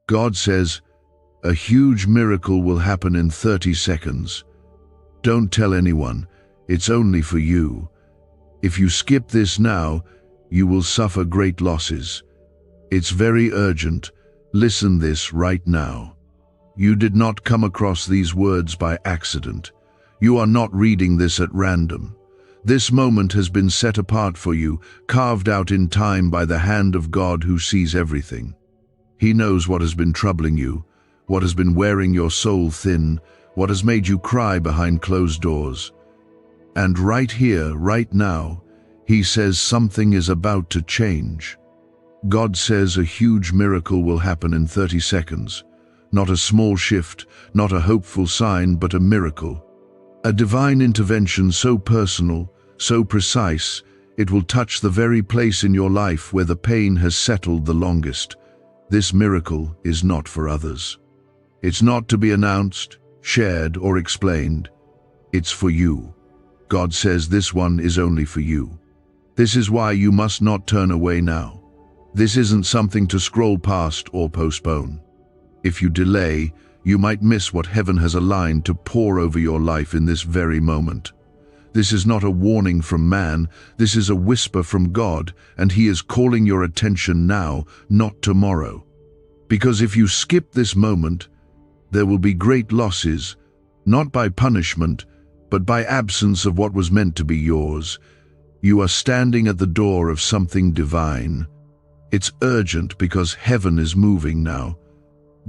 God says, a huge miracle will happen in 30 seconds. Don't tell anyone, it's only for you. If you skip this now, you will suffer great losses. It's very urgent. Listen this right now. You did not come across these words by accident. You are not reading this at random. This moment has been set apart for you, carved out in time by the hand of God who sees everything. He knows what has been troubling you, what has been wearing your soul thin, what has made you cry behind closed doors. And right here, right now, He says something is about to change. God says a huge miracle will happen in 30 seconds. Not a small shift, not a hopeful sign, but a miracle. A divine intervention so personal, so precise, it will touch the very place in your life where the pain has settled the longest. This miracle is not for others. It's not to be announced, shared, or explained. It's for you. God says this one is only for you. This is why you must not turn away now. This isn't something to scroll past or postpone. If you delay, you might miss what heaven has aligned to pour over your life in this very moment. This is not a warning from man, this is a whisper from God, and He is calling your attention now, not tomorrow. Because if you skip this moment, there will be great losses, not by punishment, but by absence of what was meant to be yours. You are standing at the door of something divine. It's urgent because heaven is moving now.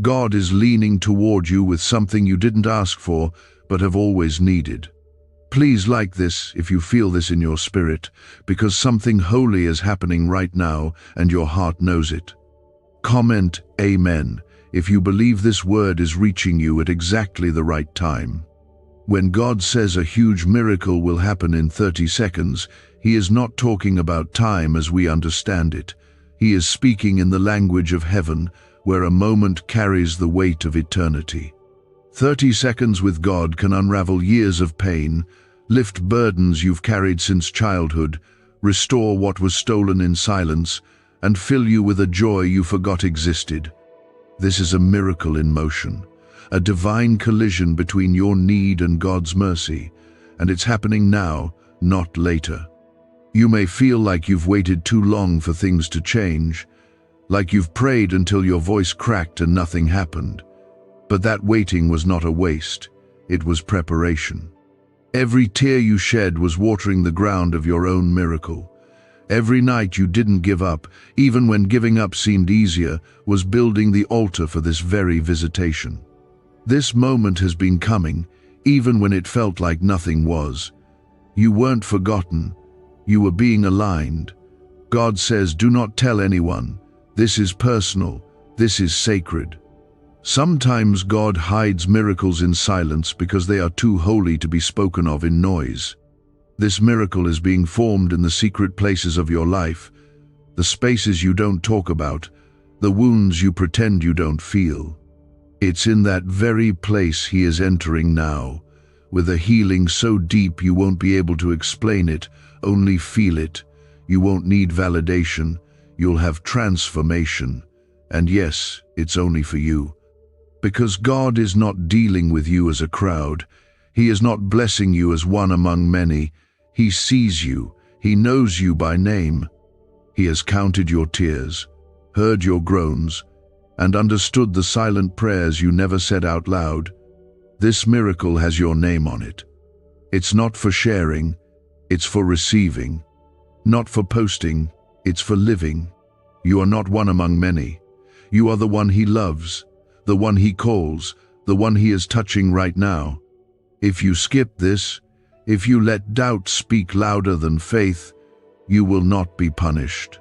God is leaning toward you with something you didn't ask for, but have always needed. Please like this if you feel this in your spirit, because something holy is happening right now and your heart knows it. Comment Amen if you believe this word is reaching you at exactly the right time. When God says a huge miracle will happen in 30 seconds, He is not talking about time as we understand it. He is speaking in the language of heaven, where a moment carries the weight of eternity. 30 seconds with God can unravel years of pain, lift burdens you've carried since childhood, restore what was stolen in silence, and fill you with a joy you forgot existed. This is a miracle in motion, a divine collision between your need and God's mercy, and it's happening now, not later. You may feel like you've waited too long for things to change, like you've prayed until your voice cracked and nothing happened. But that waiting was not a waste, it was preparation. Every tear you shed was watering the ground of your own miracle. Every night you didn't give up, even when giving up seemed easier, was building the altar for this very visitation. This moment has been coming, even when it felt like nothing was. You weren't forgotten, you were being aligned. God says, do not tell anyone. This is personal, this is sacred. Sometimes God hides miracles in silence because they are too holy to be spoken of in noise. This miracle is being formed in the secret places of your life, the spaces you don't talk about, the wounds you pretend you don't feel. It's in that very place He is entering now, with a healing so deep you won't be able to explain it, only feel it. You won't need validation. You'll have transformation. And yes, it's only for you. Because God is not dealing with you as a crowd. He is not blessing you as one among many. He sees you. He knows you by name. He has counted your tears, heard your groans, and understood the silent prayers you never said out loud. This miracle has your name on it. It's not for sharing, it's for receiving. Not for posting, it's for living. You are not one among many. You are the one He loves, the one He calls, the one He is touching right now. If you skip this, if you let doubt speak louder than faith, you will not be punished,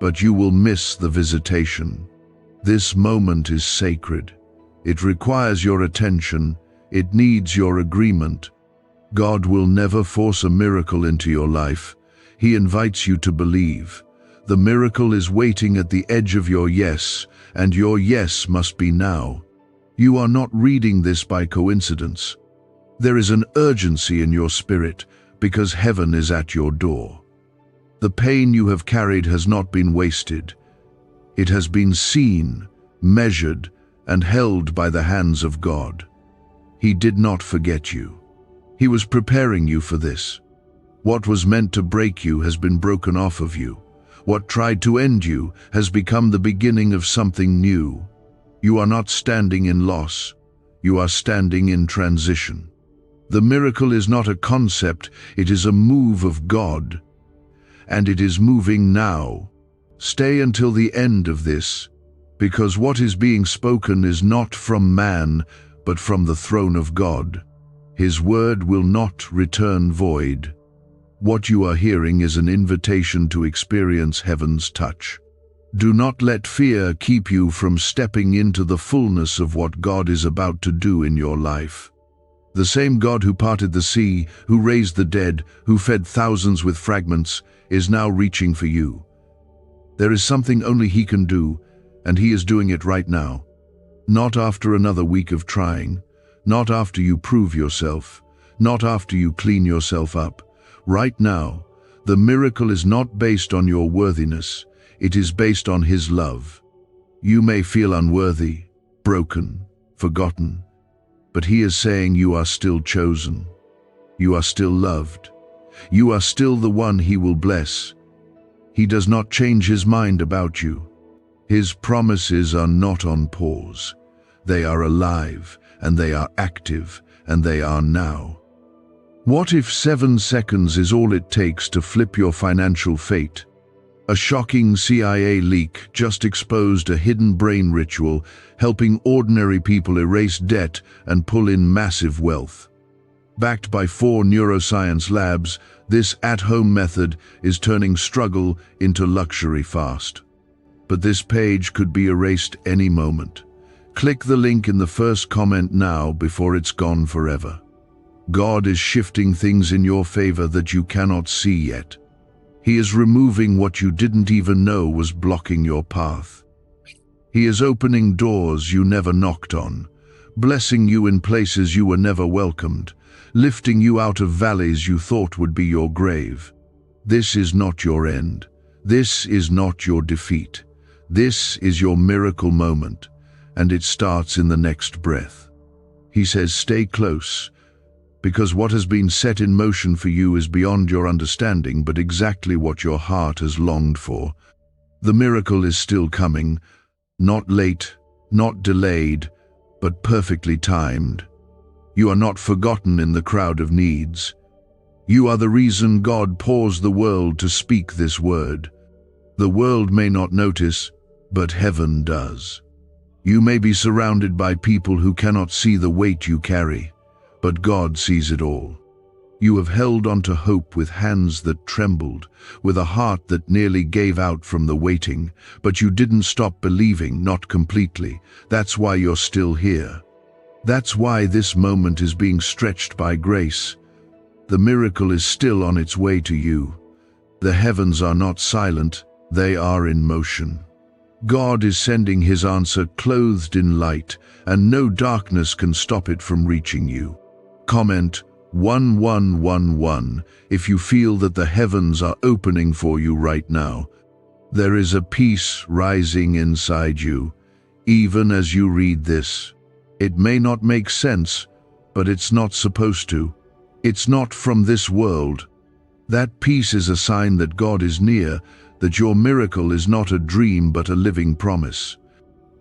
but you will miss the visitation. This moment is sacred. It requires your attention. It needs your agreement. God will never force a miracle into your life. He invites you to believe. The miracle is waiting at the edge of your yes, and your yes must be now. You are not reading this by coincidence. There is an urgency in your spirit because heaven is at your door. The pain you have carried has not been wasted. It has been seen, measured, and held by the hands of God. He did not forget you. He was preparing you for this. What was meant to break you has been broken off of you. What tried to end you has become the beginning of something new. You are not standing in loss. You are standing in transition. The miracle is not a concept, it is a move of God. And it is moving now. Stay until the end of this, because what is being spoken is not from man, but from the throne of God. His word will not return void. What you are hearing is an invitation to experience heaven's touch. Do not let fear keep you from stepping into the fullness of what God is about to do in your life. The same God who parted the sea, who raised the dead, who fed thousands with fragments, is now reaching for you. There is something only He can do, and He is doing it right now. Not after another week of trying, not after you prove yourself, not after you clean yourself up. Right now, the miracle is not based on your worthiness, it is based on His love. You may feel unworthy, broken, forgotten, but He is saying you are still chosen. You are still loved. You are still the one He will bless. He does not change His mind about you. His promises are not on pause. They are alive, and they are active, and they are now. What if 7 seconds is all it takes to flip your financial fate? A shocking CIA leak just exposed a hidden brain ritual helping ordinary people erase debt and pull in massive wealth. Backed by 4 neuroscience labs, this at-home method is turning struggle into luxury fast. But this page could be erased any moment. Click the link in the first comment now before it's gone forever. God is shifting things in your favor that you cannot see yet. He is removing what you didn't even know was blocking your path. He is opening doors you never knocked on, blessing you in places you were never welcomed, lifting you out of valleys you thought would be your grave. This is not your end. This is not your defeat. This is your miracle moment, and it starts in the next breath. He says, stay close, because what has been set in motion for you is beyond your understanding, but exactly what your heart has longed for. The miracle is still coming, not late, not delayed, but perfectly timed. You are not forgotten in the crowd of needs. You are the reason God paused the world to speak this word. The world may not notice, but heaven does. You may be surrounded by people who cannot see the weight you carry, but God sees it all. You have held on to hope with hands that trembled, with a heart that nearly gave out from the waiting, but you didn't stop believing, not completely. That's why you're still here. That's why this moment is being stretched by grace. The miracle is still on its way to you. The heavens are not silent, they are in motion. God is sending His answer clothed in light, and no darkness can stop it from reaching you. Comment 1111 if you feel that the heavens are opening for you right now. There is a peace rising inside you, even as you read this. It may not make sense, but it's not supposed to. It's not from this world. That peace is a sign that God is near, that your miracle is not a dream but a living promise.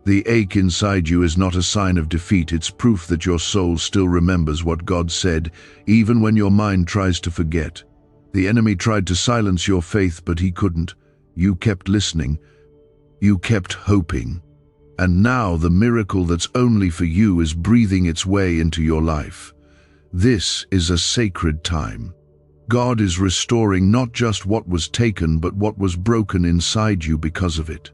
The ache inside you is not a sign of defeat, it's proof that your soul still remembers what God said, even when your mind tries to forget. The enemy tried to silence your faith, but he couldn't. You kept listening. You kept hoping. And now the miracle that's only for you is breathing its way into your life. This is a sacred time. God is restoring not just what was taken, but what was broken inside you because of it.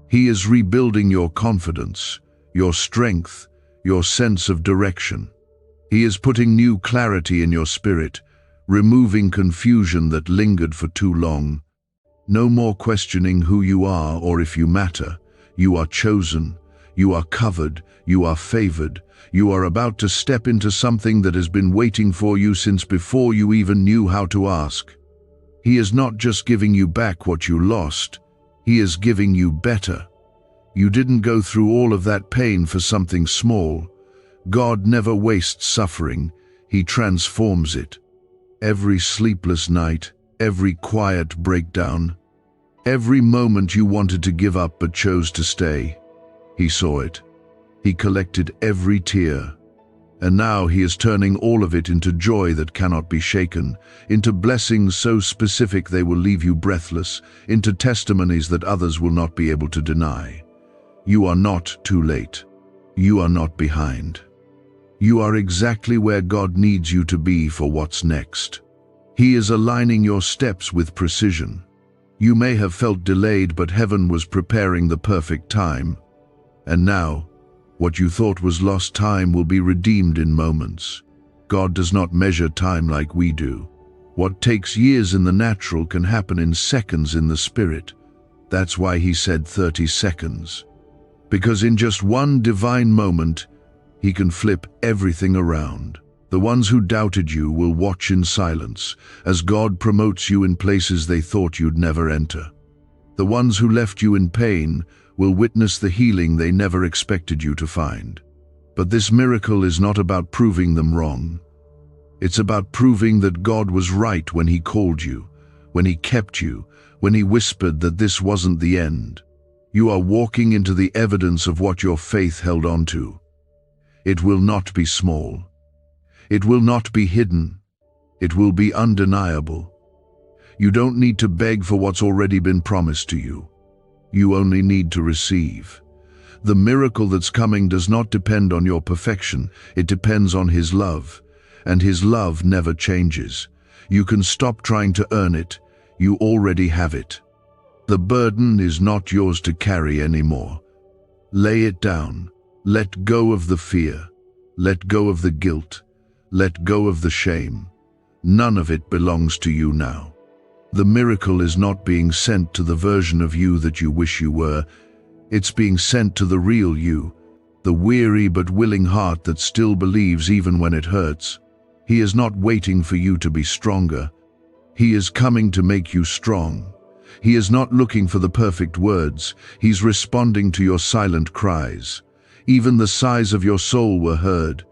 He is rebuilding your confidence, your strength, your sense of direction. He is putting new clarity in your spirit, removing confusion that lingered for too long. No more questioning who you are or if you matter. You are chosen, you are covered, you are favored. You are about to step into something that has been waiting for you since before you even knew how to ask. He is not just giving you back what you lost, He is giving you better. You didn't go through all of that pain for something small. God never wastes suffering. He transforms it. Every sleepless night, every quiet breakdown, every moment you wanted to give up but chose to stay, He saw it. He collected every tear. And now He is turning all of it into joy that cannot be shaken, into blessings so specific they will leave you breathless, into testimonies that others will not be able to deny. You are not too late. You are not behind. You are exactly where God needs you to be for what's next. He is aligning your steps with precision. You may have felt delayed, but heaven was preparing the perfect time. And now, what you thought was lost time will be redeemed in moments. God does not measure time like we do. What takes years in the natural can happen in seconds in the spirit. That's why He said 30 seconds. Because in just one divine moment, He can flip everything around. The ones who doubted you will watch in silence as God promotes you in places they thought you'd never enter. The ones who left you in pain will witness the healing they never expected you to find. But this miracle is not about proving them wrong. It's about proving that God was right when He called you, when He kept you, when He whispered that this wasn't the end. You are walking into the evidence of what your faith held on to. It will not be small. It will not be hidden. It will be undeniable. You don't need to beg for what's already been promised to you. You only need to receive. The miracle that's coming does not depend on your perfection. It depends on His love. And His love never changes. You can stop trying to earn it. You already have it. The burden is not yours to carry anymore. Lay it down. Let go of the fear. Let go of the guilt. Let go of the shame. None of it belongs to you now. The miracle is not being sent to the version of you that you wish you were. It's being sent to the real you, the weary but willing heart that still believes even when it hurts. He is not waiting for you to be stronger. He is coming to make you strong. He is not looking for the perfect words. He's responding to your silent cries. Even the sighs of your soul were heard,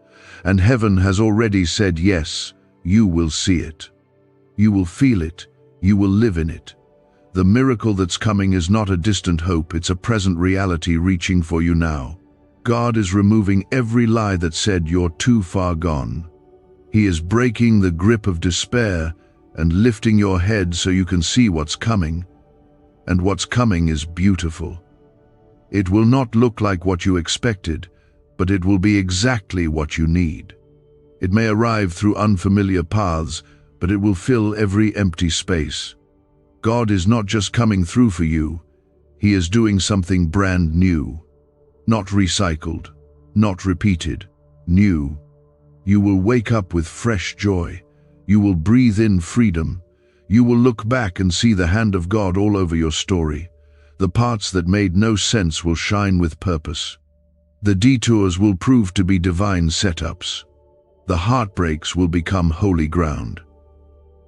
and heaven has already said yes. You will see it. You will feel it. You will live in it. The miracle that's coming is not a distant hope, it's a present reality reaching for you now. God is removing every lie that said you're too far gone. He is breaking the grip of despair and lifting your head so you can see what's coming. And what's coming is beautiful. It will not look like what you expected, but it will be exactly what you need. It may arrive through unfamiliar paths, but it will fill every empty space. God is not just coming through for you, He is doing something brand new. Not recycled, not repeated, new. You will wake up with fresh joy. You will breathe in freedom. You will look back and see the hand of God all over your story. The parts that made no sense will shine with purpose. The detours will prove to be divine setups. The heartbreaks will become holy ground.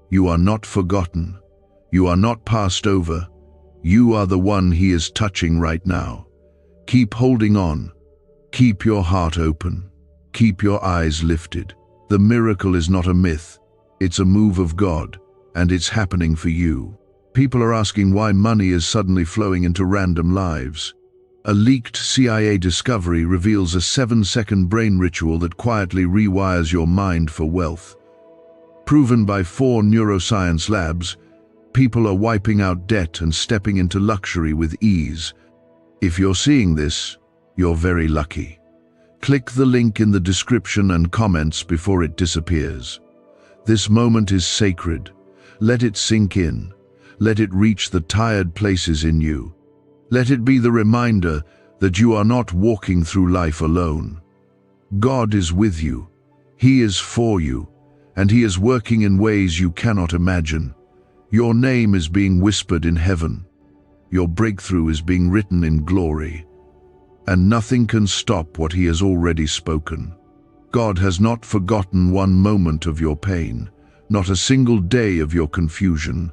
You are not forgotten. You are not passed over. You are the one He is touching right now. Keep holding on. Keep your heart open. Keep your eyes lifted. The miracle is not a myth. It's a move of God, and it's happening for you. People are asking why money is suddenly flowing into random lives. A leaked CIA discovery reveals a 7-second brain ritual that quietly rewires your mind for wealth. Proven by 4 neuroscience labs, people are wiping out debt and stepping into luxury with ease. If you're seeing this, you're very lucky. Click the link in the description and comments before it disappears. This moment is sacred. Let it sink in. Let it reach the tired places in you. Let it be the reminder that you are not walking through life alone. God is with you. He is for you, and He is working in ways you cannot imagine. Your name is being whispered in heaven. Your breakthrough is being written in glory. And nothing can stop what He has already spoken. God has not forgotten one moment of your pain, not a single day of your confusion.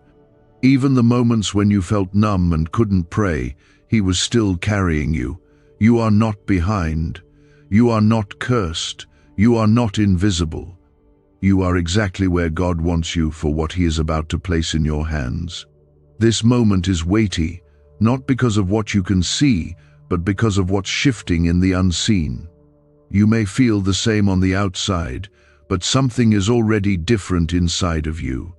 Even the moments when you felt numb and couldn't pray, He was still carrying you. You are not behind. You are not cursed. You are not invisible. You are exactly where God wants you for what He is about to place in your hands. This moment is weighty, not because of what you can see, but because of what's shifting in the unseen. You may feel the same on the outside, but something is already different inside of you.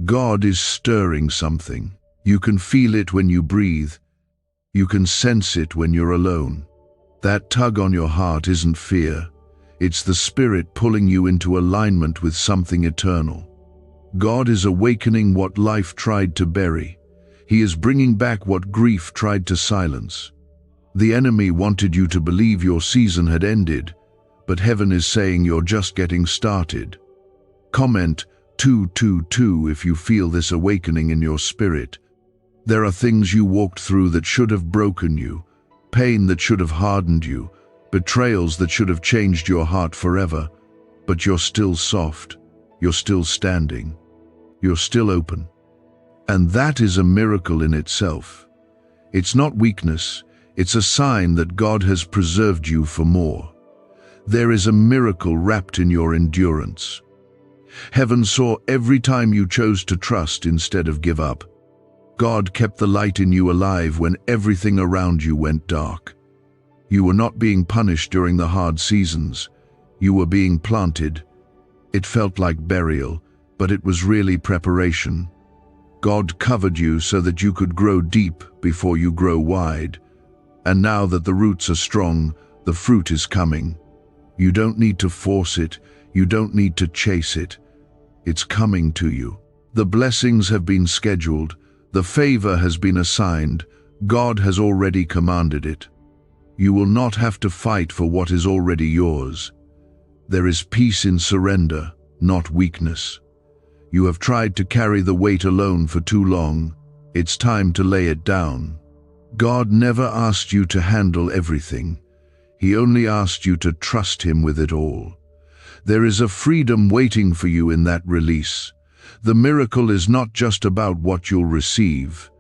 God is stirring something. You can feel it when you breathe. You can sense it when you're alone. That tug on your heart isn't fear. It's the Spirit pulling you into alignment with something eternal. God is awakening what life tried to bury. He is bringing back what grief tried to silence. The enemy wanted you to believe your season had ended, but heaven is saying you're just getting started. Comment 222 if you feel this awakening in your spirit. There are things you walked through that should have broken you, pain that should have hardened you, betrayals that should have changed your heart forever, but you're still soft, you're still standing, you're still open. And that is a miracle in itself. It's not weakness, it's a sign that God has preserved you for more. There is a miracle wrapped in your endurance. Heaven saw every time you chose to trust instead of give up. God kept the light in you alive when everything around you went dark. You were not being punished during the hard seasons. You were being planted. It felt like burial, but it was really preparation. God covered you so that you could grow deep before you grow wide. And now that the roots are strong, the fruit is coming. You don't need to force it. You don't need to chase it. It's coming to you. The blessings have been scheduled. The favor has been assigned. God has already commanded it. You will not have to fight for what is already yours. There is peace in surrender, not weakness. You have tried to carry the weight alone for too long. It's time to lay it down. God never asked you to handle everything. He only asked you to trust Him with it all. There is a freedom waiting for you in that release. The miracle is not just about what you'll receive.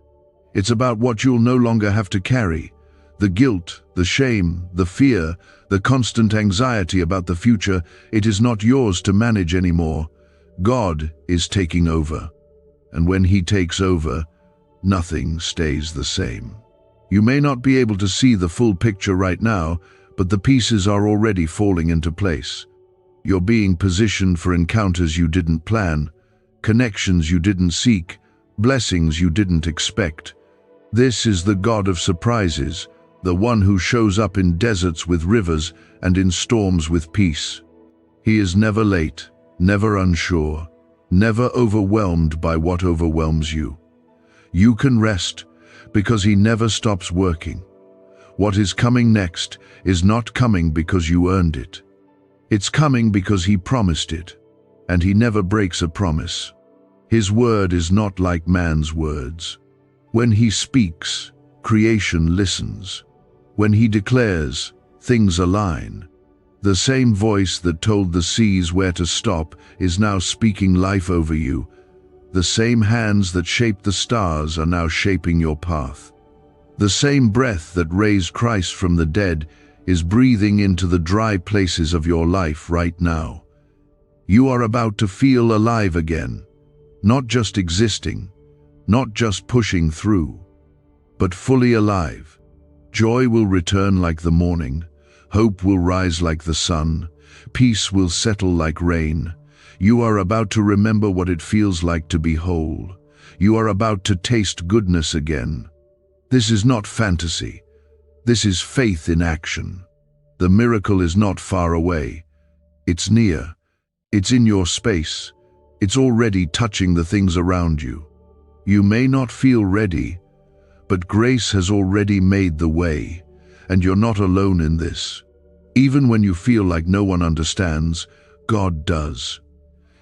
It's about what you'll no longer have to carry. The guilt, the shame, the fear, the constant anxiety about the future, it is not yours to manage anymore. God is taking over. And when He takes over, nothing stays the same. You may not be able to see the full picture right now, but the pieces are already falling into place. You're being positioned for encounters you didn't plan, connections you didn't seek, blessings you didn't expect. This is the God of surprises, the one who shows up in deserts with rivers and in storms with peace. He is never late, never unsure, never overwhelmed by what overwhelms you. You can rest because He never stops working. What is coming next is not coming because you earned it. It's coming because He promised it, and He never breaks a promise. His word is not like man's words. When He speaks, creation listens. When He declares, things align. The same voice that told the seas where to stop is now speaking life over you. The same hands that shaped the stars are now shaping your path. The same breath that raised Christ from the dead is breathing into the dry places of your life right now. You are about to feel alive again, not just existing, not just pushing through, but fully alive. Joy will return like the morning, hope will rise like the sun, peace will settle like rain. You are about to remember what it feels like to be whole. You are about to taste goodness again. This is not fantasy. This is faith in action. The miracle is not far away. It's near. It's in your space. It's already touching the things around you. You may not feel ready, but grace has already made the way, and you're not alone in this. Even when you feel like no one understands, God does.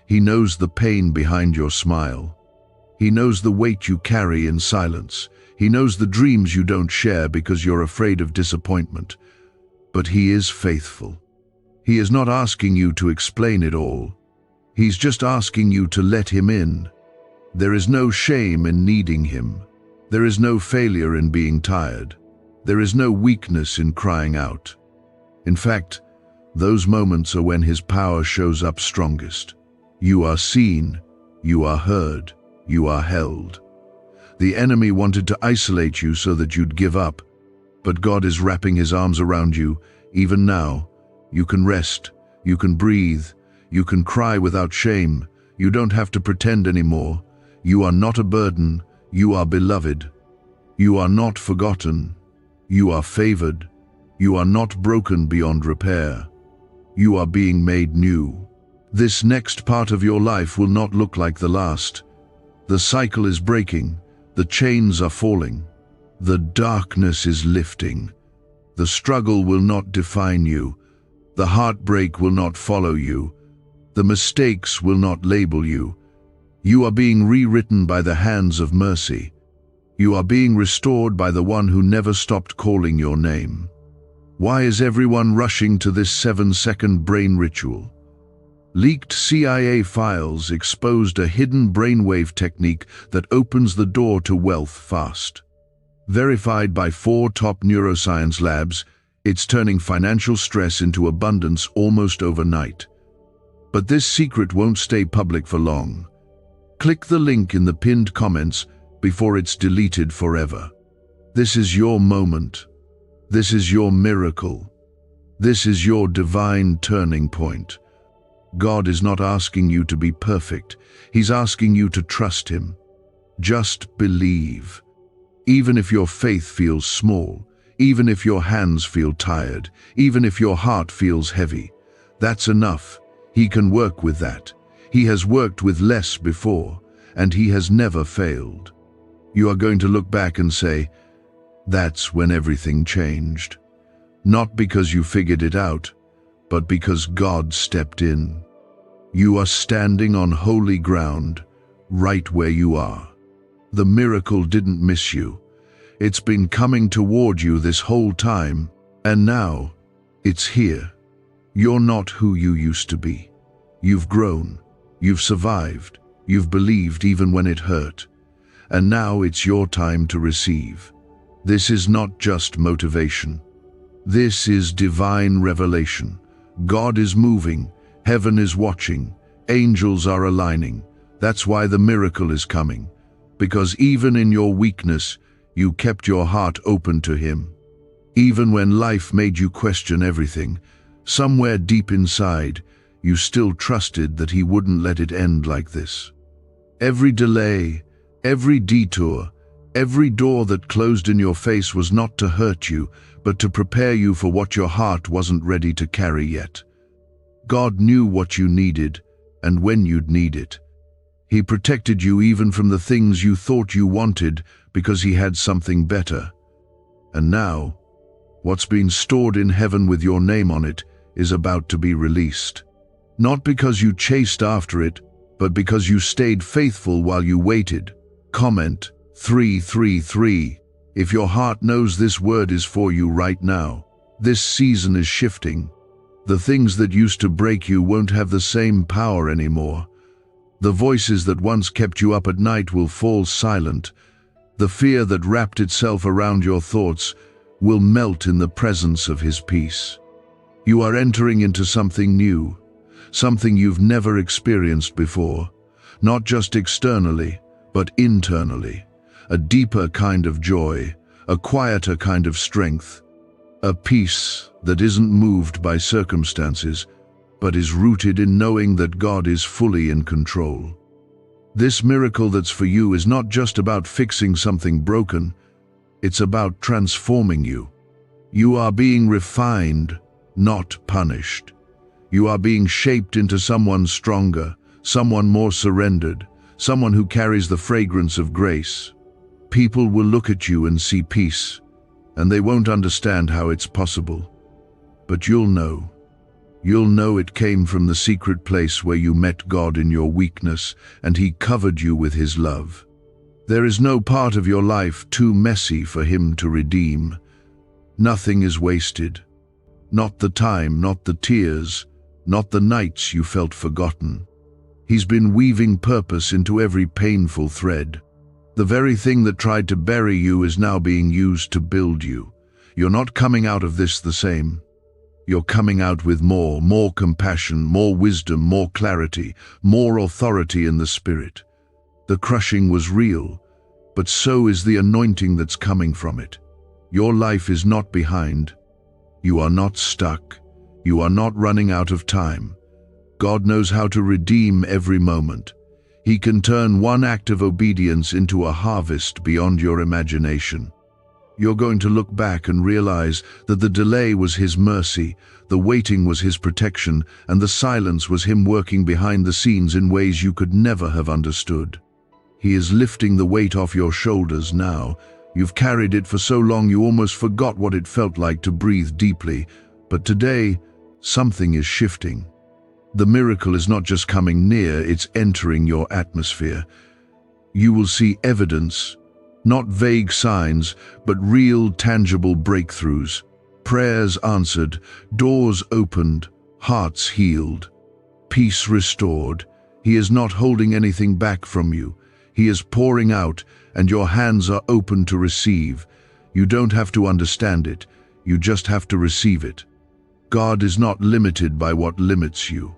He knows the pain behind your smile. He knows the weight you carry in silence. He knows the dreams you don't share because you're afraid of disappointment. But He is faithful. He is not asking you to explain it all. He's just asking you to let Him in. There is no shame in needing Him. There is no failure in being tired. There is no weakness in crying out. In fact, those moments are when His power shows up strongest. You are seen, you are heard, you are held. The enemy wanted to isolate you so that you'd give up, but God is wrapping His arms around you. Even now, you can rest, you can breathe, you can cry without shame. You don't have to pretend anymore. You are not a burden, you are beloved. You are not forgotten, you are favored. You are not broken beyond repair. You are being made new. This next part of your life will not look like the last. The cycle is breaking, the chains are falling, the darkness is lifting. The struggle will not define you. The heartbreak will not follow you. The mistakes will not label you. You are being rewritten by the hands of mercy. You are being restored by the one who never stopped calling your name. Why is everyone rushing to this 7-second brain ritual? Leaked CIA files exposed a hidden brainwave technique that opens the door to wealth fast. Verified by 4 top neuroscience labs, it's turning financial stress into abundance almost overnight. But this secret won't stay public for long. Click the link in the pinned comments before it's deleted forever. This is your moment. This is your miracle. This is your divine turning point. God is not asking you to be perfect. He's asking you to trust Him. Just believe. Even if your faith feels small, even if your hands feel tired, even if your heart feels heavy, that's enough. He can work with that. He has worked with less before, and He has never failed. You are going to look back and say, that's when everything changed. Not because you figured it out, but because God stepped in. You are standing on holy ground, right where you are. The miracle didn't miss you. It's been coming toward you this whole time, and now it's here. You're not who you used to be. You've grown, you've survived, you've believed even when it hurt. And now it's your time to receive. This is not just motivation. This is divine revelation. God is moving, heaven is watching, angels are aligning. That's why the miracle is coming. Because even in your weakness, you kept your heart open to Him. Even when life made you question everything, somewhere deep inside, you still trusted that He wouldn't let it end like this. Every delay, every detour, every door that closed in your face was not to hurt you, but to prepare you for what your heart wasn't ready to carry yet. God knew what you needed and when you'd need it. He protected you even from the things you thought you wanted because He had something better. And now, what's been stored in heaven with your name on it is about to be released. Not because you chased after it, but because you stayed faithful while you waited. Comment 333 if your heart knows this word is for you right now. This season is shifting. The things that used to break you won't have the same power anymore. The voices that once kept you up at night will fall silent. The fear that wrapped itself around your thoughts will melt in the presence of His peace. You are entering into something new, something you've never experienced before, not just externally, but internally. A deeper kind of joy, a quieter kind of strength, a peace that isn't moved by circumstances, but is rooted in knowing that God is fully in control. This miracle that's for you is not just about fixing something broken, it's about transforming you. You are being refined, not punished. You are being shaped into someone stronger, someone more surrendered, someone who carries the fragrance of grace. People will look at you and see peace, and they won't understand how it's possible. But you'll know. You'll know it came from the secret place where you met God in your weakness, and He covered you with His love. There is no part of your life too messy for Him to redeem. Nothing is wasted. Not the time, not the tears, not the nights you felt forgotten. He's been weaving purpose into every painful thread. The very thing that tried to bury you is now being used to build you. You're not coming out of this the same. You're coming out with more compassion, more wisdom, more clarity, more authority in the Spirit. The crushing was real, but so is the anointing that's coming from it. Your life is not behind. You are not stuck. You are not running out of time. God knows how to redeem every moment. He can turn one act of obedience into a harvest beyond your imagination. You're going to look back and realize that the delay was His mercy, the waiting was His protection, and the silence was Him working behind the scenes in ways you could never have understood. He is lifting the weight off your shoulders now. You've carried it for so long you almost forgot what it felt like to breathe deeply. But today, something is shifting. The miracle is not just coming near, it's entering your atmosphere. You will see evidence, not vague signs, but real, tangible breakthroughs. Prayers answered, doors opened, hearts healed, peace restored. He is not holding anything back from you. He is pouring out, and your hands are open to receive. You don't have to understand it, you just have to receive it. God is not limited by what limits you.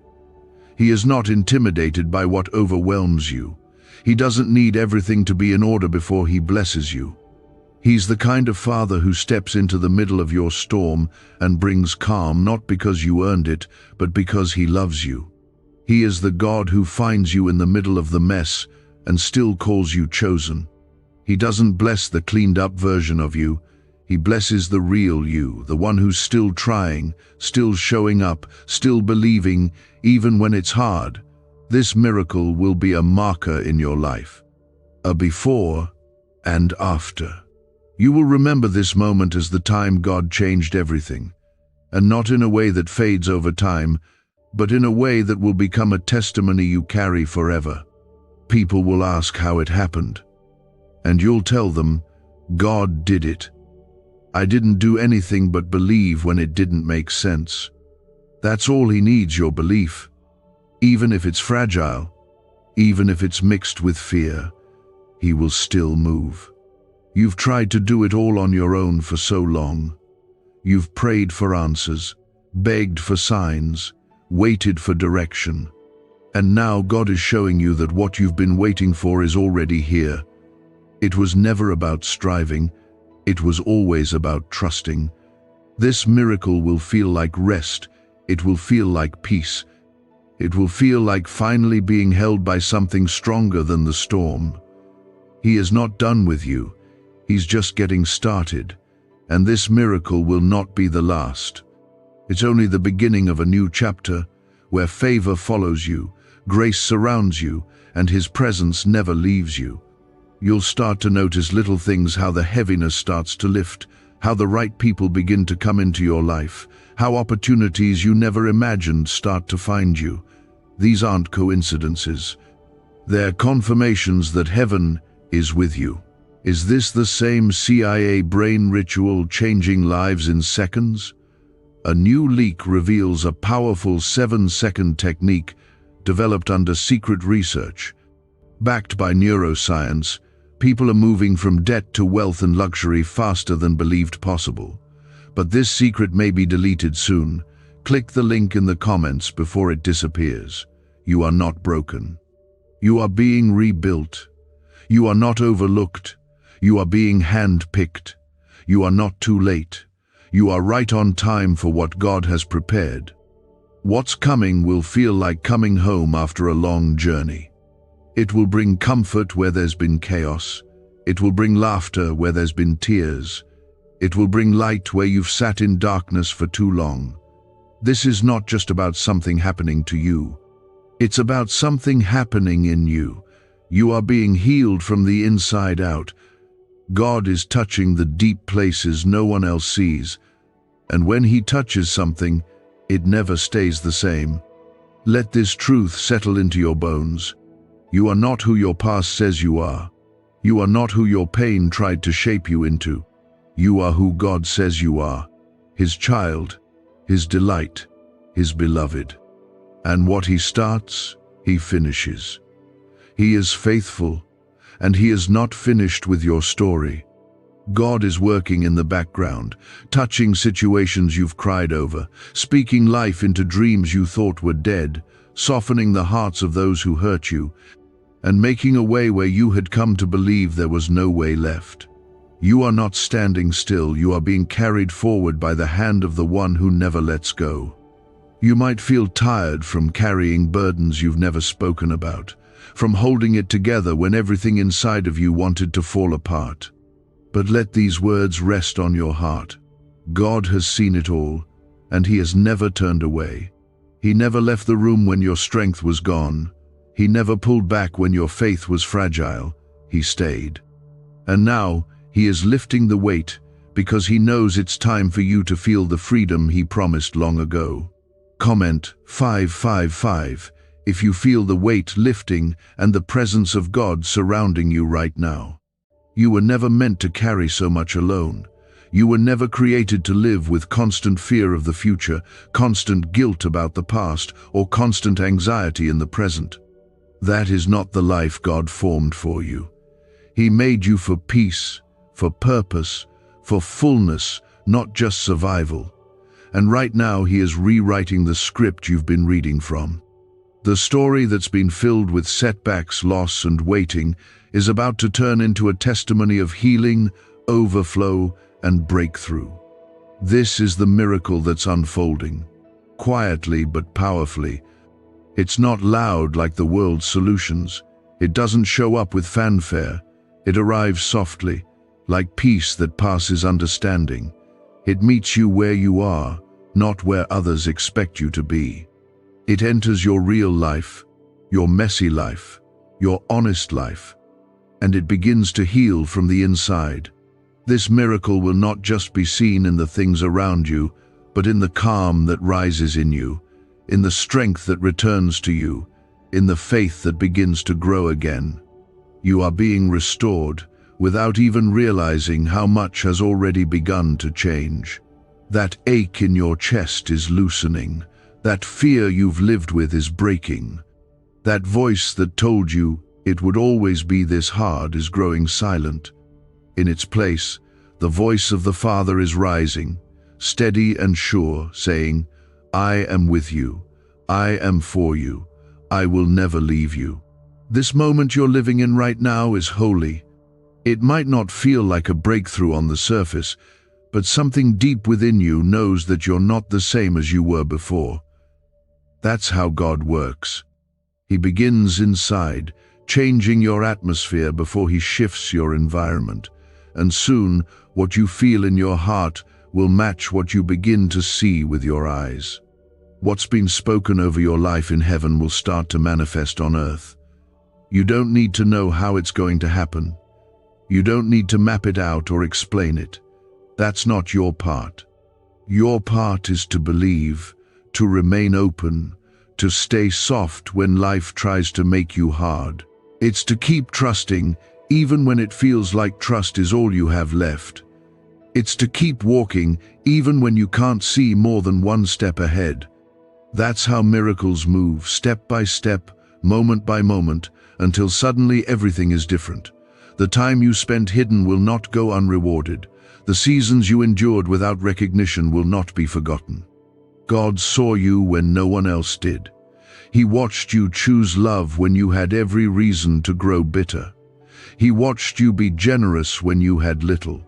He is not intimidated by what overwhelms you. He doesn't need everything to be in order before He blesses you. He's the kind of Father who steps into the middle of your storm and brings calm, not because you earned it, but because He loves you. He is the God who finds you in the middle of the mess and still calls you chosen. He doesn't bless the cleaned-up version of you. He blesses the real you, the one who's still trying, still showing up, still believing, even when it's hard. This miracle will be a marker in your life, a before and after. You will remember this moment as the time God changed everything, and not in a way that fades over time, but in a way that will become a testimony you carry forever. People will ask how it happened, and you'll tell them, God did it. I didn't do anything but believe when it didn't make sense. That's all He needs, your belief. Even if it's fragile, even if it's mixed with fear, He will still move. You've tried to do it all on your own for so long. You've prayed for answers, begged for signs, waited for direction. And now God is showing you that what you've been waiting for is already here. It was never about striving. It was always about trusting. This miracle will feel like rest. It will feel like peace. It will feel like finally being held by something stronger than the storm. He is not done with you. He's just getting started. And this miracle will not be the last. It's only the beginning of a new chapter where favor follows you, grace surrounds you, and His presence never leaves you. You'll start to notice little things, how the heaviness starts to lift, how the right people begin to come into your life, how opportunities you never imagined start to find you. These aren't coincidences. They're confirmations that heaven is with you. Is this the same CIA brain ritual changing lives in seconds? A new leak reveals a powerful 7-second technique developed under secret research. Backed by neuroscience, people are moving from debt to wealth and luxury faster than believed possible. But this secret may be deleted soon. Click the link in the comments before it disappears. You are not broken. You are being rebuilt. You are not overlooked. You are being hand-picked. You are not too late. You are right on time for what God has prepared. What's coming will feel like coming home after a long journey. It will bring comfort where there's been chaos. It will bring laughter where there's been tears. It will bring light where you've sat in darkness for too long. This is not just about something happening to you. It's about something happening in you. You are being healed from the inside out. God is touching the deep places no one else sees. And when He touches something, it never stays the same. Let this truth settle into your bones. You are not who your past says you are. You are not who your pain tried to shape you into. You are who God says you are, His child, His delight, His beloved. And what He starts, He finishes. He is faithful, and He is not finished with your story. God is working in the background, touching situations you've cried over, speaking life into dreams you thought were dead, softening the hearts of those who hurt you, and making a way where you had come to believe there was no way left. You are not standing still, you are being carried forward by the hand of the one who never lets go. You might feel tired from carrying burdens you've never spoken about, from holding it together when everything inside of you wanted to fall apart. But let these words rest on your heart. God has seen it all, and He has never turned away. He never left the room when your strength was gone. He never pulled back when your faith was fragile. He stayed. And now, He is lifting the weight because He knows it's time for you to feel the freedom He promised long ago. Comment 555 if you feel the weight lifting and the presence of God surrounding you right now. You were never meant to carry so much alone. You were never created to live with constant fear of the future, constant guilt about the past, or constant anxiety in the present. That is not the life God formed for you. He made you for peace, for purpose, for fullness, not just survival. And right now He is rewriting the script you've been reading from. The story that's been filled with setbacks, loss, and waiting is about to turn into a testimony of healing, overflow, and breakthrough. This is the miracle that's unfolding, quietly but powerfully. It's not loud like the world's solutions. It doesn't show up with fanfare. It arrives softly, like peace that passes understanding. It meets you where you are, not where others expect you to be. It enters your real life, your messy life, your honest life, and it begins to heal from the inside. This miracle will not just be seen in the things around you, but in the calm that rises in you, in the strength that returns to you, in the faith that begins to grow again. You are being restored without even realizing how much has already begun to change. That ache in your chest is loosening. That fear you've lived with is breaking. That voice that told you it would always be this hard is growing silent. In its place, the voice of the Father is rising, steady and sure, saying, "I am with you. I am for you. I will never leave you." This moment you're living in right now is holy. It might not feel like a breakthrough on the surface, but something deep within you knows that you're not the same as you were before. That's how God works. He begins inside, changing your atmosphere before He shifts your environment. And soon, what you feel in your heart will match what you begin to see with your eyes. What's been spoken over your life in heaven will start to manifest on earth. You don't need to know how it's going to happen. You don't need to map it out or explain it. That's not your part. Your part is to believe, to remain open, to stay soft when life tries to make you hard. It's to keep trusting, even when it feels like trust is all you have left. It's to keep walking, even when you can't see more than one step ahead. That's how miracles move, step by step, moment by moment, until suddenly everything is different. The time you spent hidden will not go unrewarded. The seasons you endured without recognition will not be forgotten. God saw you when no one else did. He watched you choose love when you had every reason to grow bitter. He watched you be generous when you had little.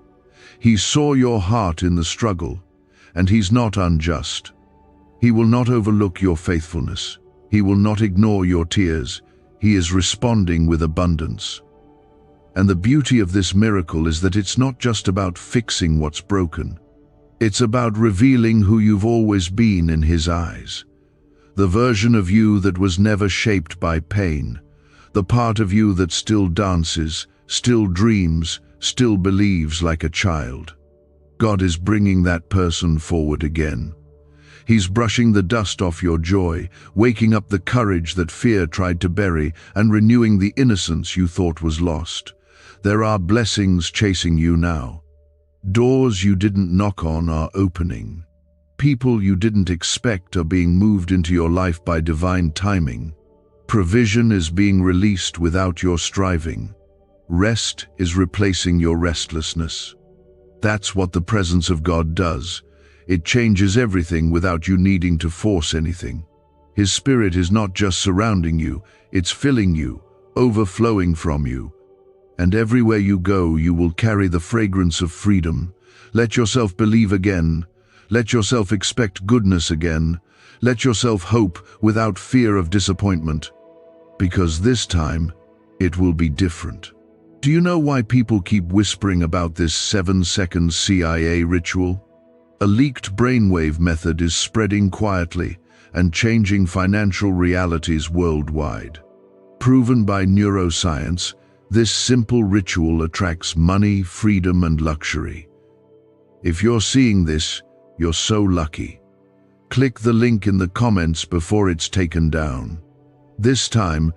He saw your heart in the struggle, and He's not unjust. He will not overlook your faithfulness. He will not ignore your tears. He is responding with abundance. And the beauty of this miracle is that it's not just about fixing what's broken. It's about revealing who you've always been in His eyes. The version of you that was never shaped by pain. The part of you that still dances, still dreams, still believes like a child. God is bringing that person forward again. He's brushing the dust off your joy, waking up the courage that fear tried to bury, and renewing the innocence you thought was lost. There are blessings chasing you now. Doors you didn't knock on are opening. People you didn't expect are being moved into your life by divine timing. Provision is being released without your striving. Rest is replacing your restlessness. That's what the presence of God does. It changes everything without you needing to force anything. His Spirit is not just surrounding you, it's filling you, overflowing from you. And everywhere you go, you will carry the fragrance of freedom. Let yourself believe again. Let yourself expect goodness again. Let yourself hope without fear of disappointment. Because this time, it will be different. Do you know why people keep whispering about this 7-second CIA ritual? A leaked brainwave method is spreading quietly and changing financial realities worldwide. Proven by neuroscience, this simple ritual attracts money, freedom, and luxury. If you're seeing this, you're so lucky. Click the link in the comments before it's taken down. This time,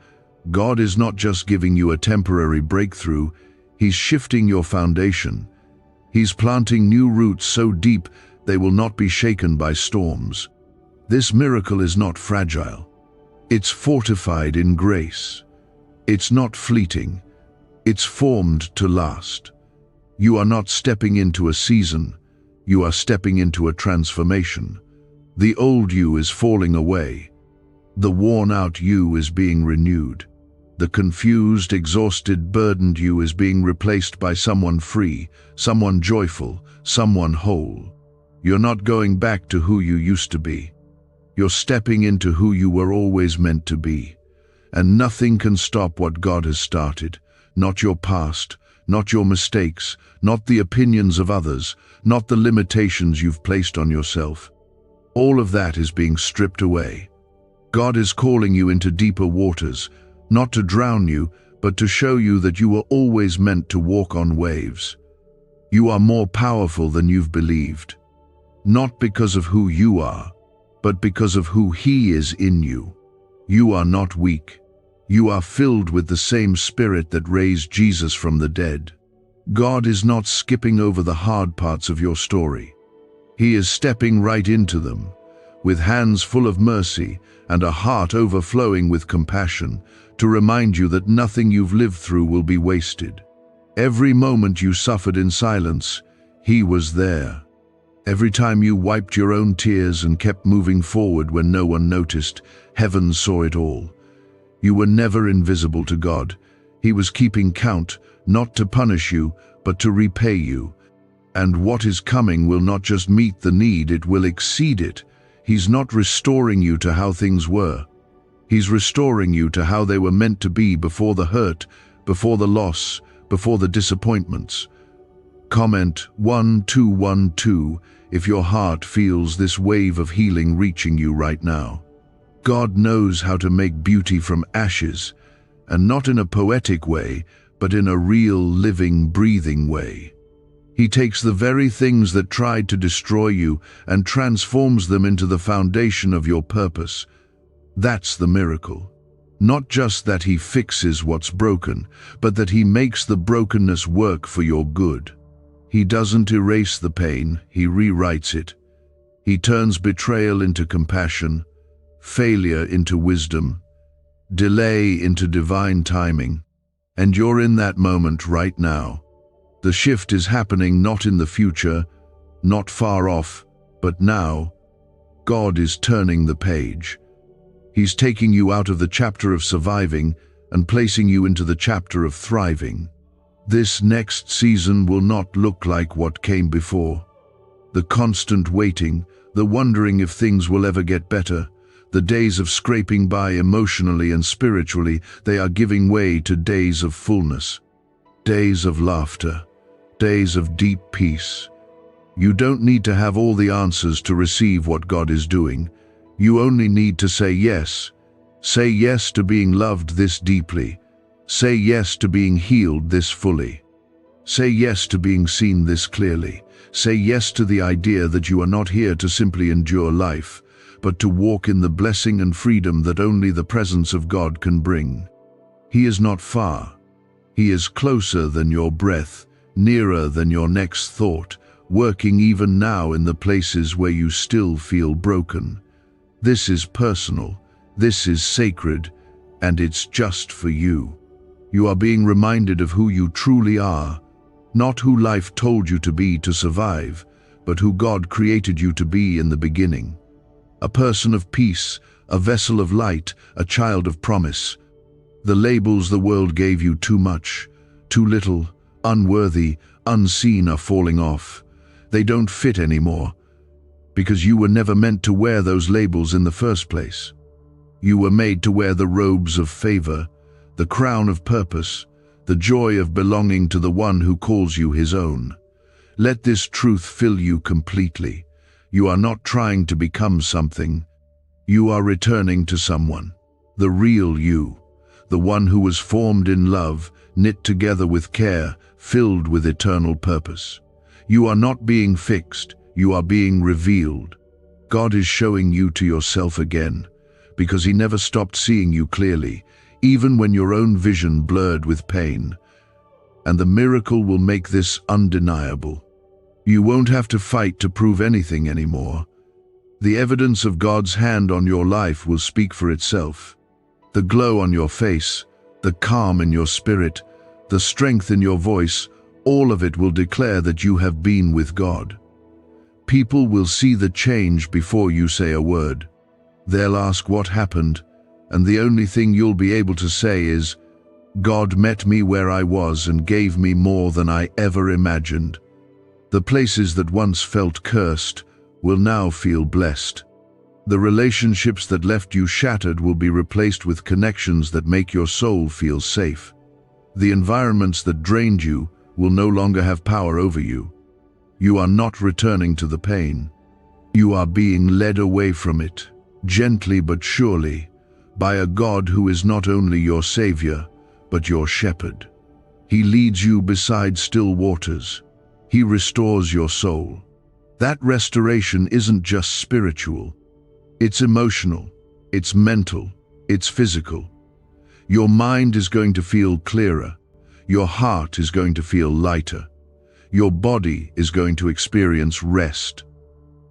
God is not just giving you a temporary breakthrough, He's shifting your foundation. He's planting new roots so deep they will not be shaken by storms. This miracle is not fragile. It's fortified in grace. It's not fleeting. It's formed to last. You are not stepping into a season. You are stepping into a transformation. The old you is falling away. The worn-out you is being renewed. The confused, exhausted, burdened you is being replaced by someone free, someone joyful, someone whole. You're not going back to who you used to be. You're stepping into who you were always meant to be. And nothing can stop what God has started. Not your past, not your mistakes, not the opinions of others, not the limitations you've placed on yourself. All of that is being stripped away. God is calling you into deeper waters, not to drown you, but to show you that you were always meant to walk on waves. You are more powerful than you've believed. Not because of who you are, but because of who He is in you. You are not weak. You are filled with the same Spirit that raised Jesus from the dead. God is not skipping over the hard parts of your story. He is stepping right into them, with hands full of mercy and a heart overflowing with compassion, to remind you that nothing you've lived through will be wasted. Every moment you suffered in silence, He was there. Every time you wiped your own tears and kept moving forward when no one noticed, heaven saw it all. You were never invisible to God. He was keeping count, not to punish you, but to repay you. And what is coming will not just meet the need, it will exceed it. He's not restoring you to how things were. He's restoring you to how they were meant to be before the hurt, before the loss, before the disappointments. Comment 1212 if your heart feels this wave of healing reaching you right now. God knows how to make beauty from ashes, and not in a poetic way, but in a real, living, breathing way. He takes the very things that tried to destroy you and transforms them into the foundation of your purpose. That's the miracle. Not just that He fixes what's broken, but that He makes the brokenness work for your good. He doesn't erase the pain, He rewrites it. He turns betrayal into compassion, failure into wisdom, delay into divine timing. And you're in that moment right now. The shift is happening not in the future, not far off, but now. God is turning the page. He's taking you out of the chapter of surviving and placing you into the chapter of thriving. This next season will not look like what came before. The constant waiting, the wondering if things will ever get better, the days of scraping by emotionally and spiritually, they are giving way to days of fullness, days of laughter, days of deep peace. You don't need to have all the answers to receive what God is doing. You only need to say yes. Say yes to being loved this deeply. Say yes to being healed this fully. Say yes to being seen this clearly. Say yes to the idea that you are not here to simply endure life, but to walk in the blessing and freedom that only the presence of God can bring. He is not far. He is closer than your breath, nearer than your next thought, working even now in the places where you still feel broken. This is personal, this is sacred, and it's just for you. You are being reminded of who you truly are, Not who life told you to be to survive, but who God created you to be in the beginning. A person of peace, a vessel of light, a child of promise. The labels the world gave you, too much, too little, unworthy, unseen, are falling off. They don't fit anymore, because you were never meant to wear those labels in the first place. You were made to wear the robes of favor, the crown of purpose, the joy of belonging to the one who calls you his own. Let this truth fill you completely. You are not trying to become something. You are returning to someone, the real you, the one who was formed in love, knit together with care, filled with eternal purpose. You are not being fixed, you are being revealed. God is showing you to yourself again, because he never stopped seeing you clearly, even when your own vision blurred with pain. And the miracle will make this undeniable. You won't have to fight to prove anything anymore. The evidence of God's hand on your life will speak for itself. The glow on your face, the calm in your spirit, the strength in your voice, all of it will declare that you have been with God. People will see the change before you say a word. They'll ask what happened, and the only thing you'll be able to say is, God met me where I was and gave me more than I ever imagined. The places that once felt cursed will now feel blessed. The relationships that left you shattered will be replaced with connections that make your soul feel safe. The environments that drained you will no longer have power over you. You are not returning to the pain. You are being led away from it, gently but surely, by a God who is not only your Savior, but your shepherd. He leads you beside still waters. He restores your soul. That restoration isn't just spiritual. It's emotional, it's mental, it's physical. Your mind is going to feel clearer. Your heart is going to feel lighter. Your body is going to experience rest.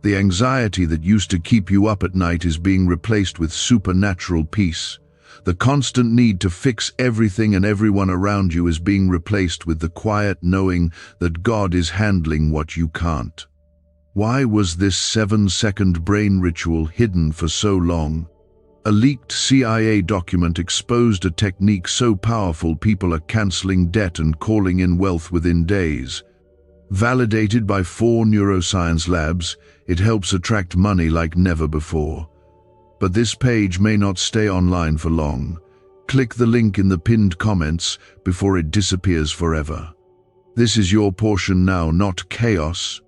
The anxiety that used to keep you up at night is being replaced with supernatural peace. The constant need to fix everything and everyone around you is being replaced with the quiet knowing that God is handling what you can't. Why was this 7-second brain ritual hidden for so long? A leaked CIA document exposed a technique so powerful people are canceling debt and calling in wealth within days. Validated by 4 neuroscience labs, it helps attract money like never before. But this page may not stay online for long. Click the link in the pinned comments before it disappears forever. This is your portion now, not chaos,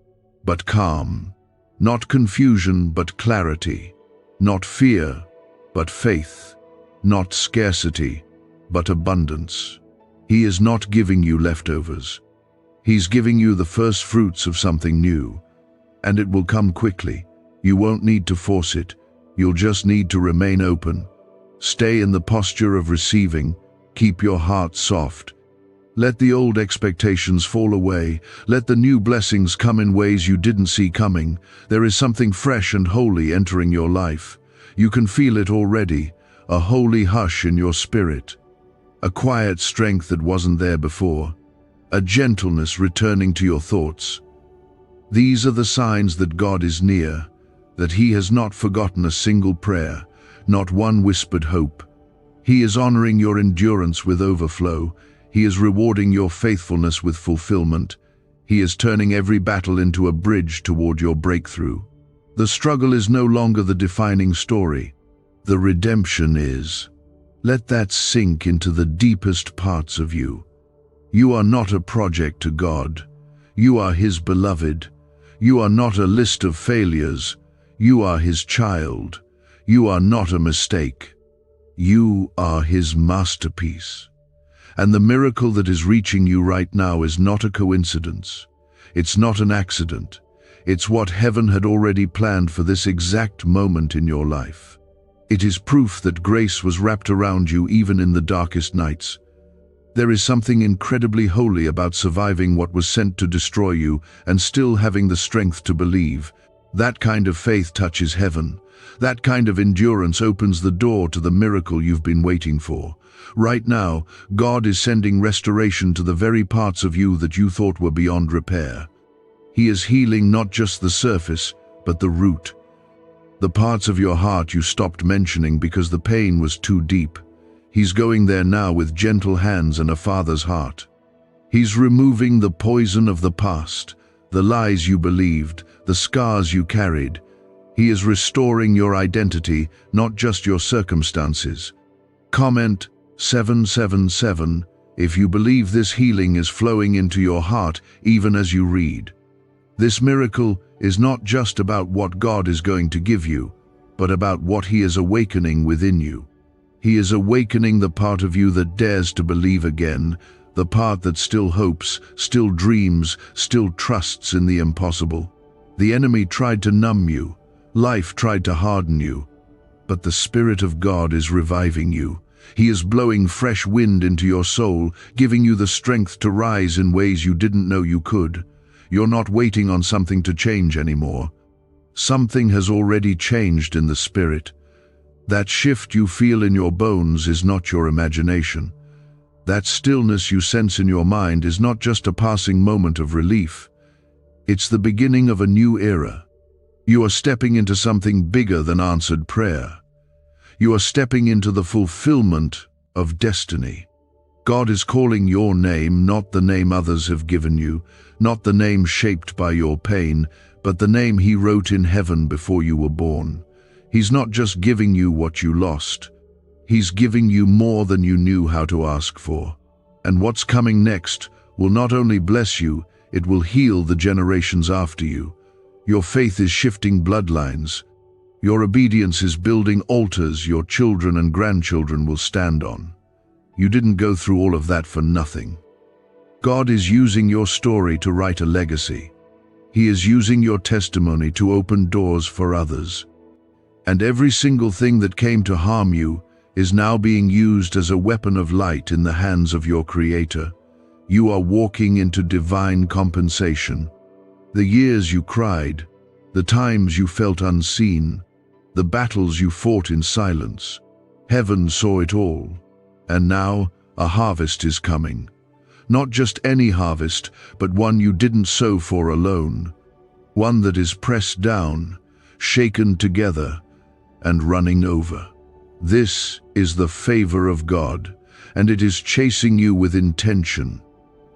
but calm. Not confusion, but clarity. Not fear, but faith. Not scarcity, but abundance. He is not giving you leftovers. He's giving you the first fruits of something new. And it will come quickly. You won't need to force it. You'll just need to remain open. Stay in the posture of receiving. Keep your heart soft. Let the old expectations fall away. Let the new blessings come in ways you didn't see coming. There is something fresh and holy entering your life. You can feel it already, a holy hush in your spirit. A quiet strength that wasn't there before. A gentleness returning to your thoughts. These are the signs that God is near, that He has not forgotten a single prayer, not one whispered hope. He is honoring your endurance with overflow. He is rewarding your faithfulness with fulfillment. He is turning every battle into a bridge toward your breakthrough. The struggle is no longer the defining story. The redemption is. Let that sink into the deepest parts of you. You are not a project to God. You are His beloved. You are not a list of failures. You are His child. You are not a mistake. You are His masterpiece. And the miracle that is reaching you right now is not a coincidence. It's not an accident. It's what heaven had already planned for this exact moment in your life. It is proof that grace was wrapped around you even in the darkest nights. There is something incredibly holy about surviving what was sent to destroy you and still having the strength to believe. That kind of faith touches heaven. That kind of endurance opens the door to the miracle you've been waiting for. Right now, God is sending restoration to the very parts of you that you thought were beyond repair. He is healing not just the surface, but the root. The parts of your heart you stopped mentioning because the pain was too deep. He's going there now with gentle hands and a father's heart. He's removing the poison of the past, the lies you believed, the scars you carried. He is restoring your identity, not just your circumstances. Comment 777 if you believe this healing is flowing into your heart even as you read. This miracle is not just about what God is going to give you, but about what He is awakening within you. He is awakening the part of you that dares to believe again, the part that still hopes, still dreams, still trusts in the impossible. The enemy tried to numb you. Life tried to harden you. But the Spirit of God is reviving you. He is blowing fresh wind into your soul, giving you the strength to rise in ways you didn't know you could. You're not waiting on something to change anymore. Something has already changed in the Spirit. That shift you feel in your bones is not your imagination. That stillness you sense in your mind is not just a passing moment of relief. It's the beginning of a new era. You are stepping into something bigger than answered prayer. You are stepping into the fulfillment of destiny. God is calling your name, not the name others have given you, not the name shaped by your pain, but the name He wrote in heaven before you were born. He's not just giving you what you lost. He's giving you more than you knew how to ask for. And what's coming next will not only bless you, it will heal the generations after you. Your faith is shifting bloodlines. Your obedience is building altars your children and grandchildren will stand on. You didn't go through all of that for nothing. God is using your story to write a legacy. He is using your testimony to open doors for others. And every single thing that came to harm you is now being used as a weapon of light in the hands of your Creator. You are walking into divine compensation. The years you cried, the times you felt unseen, the battles you fought in silence. Heaven saw it all. And now a harvest is coming. Not just any harvest, but one you didn't sow for alone. One that is pressed down, shaken together, and running over. This is the favor of God, and it is chasing you with intention.